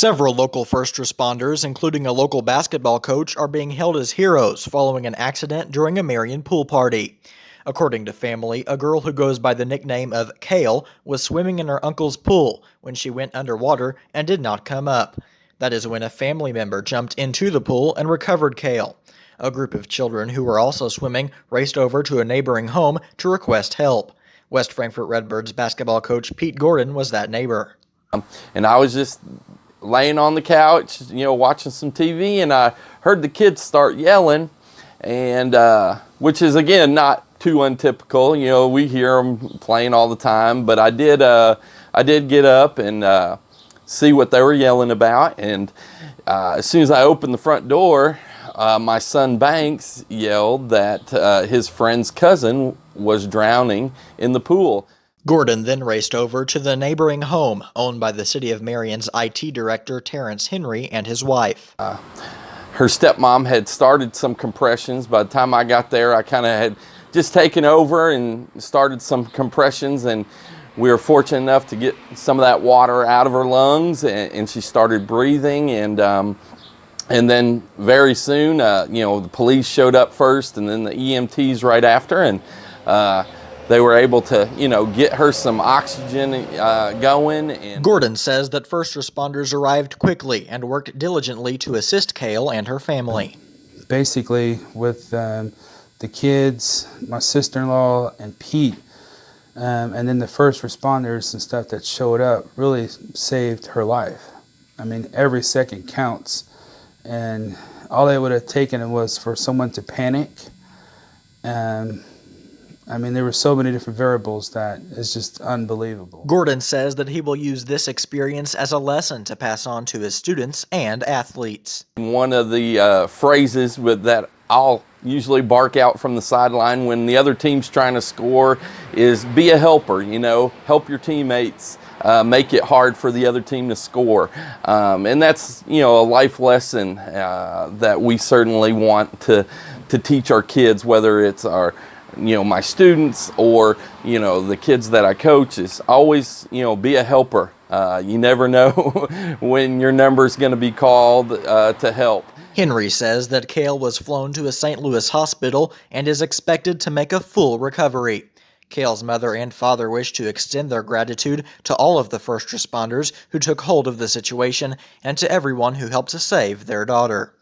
Several local first responders, including a local basketball coach, are being hailed as heroes following an accident during a Marion pool party. According to family, a girl who goes by the nickname of Kale was swimming in her uncle's pool when she went underwater and did not come up. That is when a family member jumped into the pool and recovered Kale. A group of children who were also swimming raced over to a neighboring home to request help. West Frankfort Redbirds basketball coach Pete Gordon was that neighbor. And I was just laying on the couch, watching some TV, and I heard the kids start yelling, and which is, again, not too untypical. We hear them playing all the time, but I did get up and see what they were yelling about, and as soon as I opened the front door, my son Banks yelled that his friend's cousin was drowning in the pool. Gordon then raced over to the neighboring home owned by the City of Marion's IT director Terrence Henry and his wife. Her stepmom had started some compressions. By the time I got there, I kind of had just taken over and started some compressions, and we were fortunate enough to get some of that water out of her lungs, and she started breathing, and then very soon, the police showed up first, and then the EMTs right after, and they were able to, get her some oxygen going. And Gordon says that first responders arrived quickly and worked diligently to assist Kale and her family. Basically, with the kids, my sister-in-law, and Pete, and then the first responders and stuff that showed up really saved her life. I mean, every second counts, and all they would have taken was for someone to panic. There were so many different variables that it's just unbelievable. Gordon says that he will use this experience as a lesson to pass on to his students and athletes. One of the phrases that I'll usually bark out from the sideline when the other team's trying to score is be a helper, help your teammates, make it hard for the other team to score. And that's, a life lesson that we certainly want to teach our kids, whether it's my students or, the kids that I coach, is always, be a helper. You never know when your number's going to be called to help. Henry says that Kale was flown to a St. Louis hospital and is expected to make a full recovery. Kale's mother and father wish to extend their gratitude to all of the first responders who took hold of the situation and to everyone who helped to save their daughter.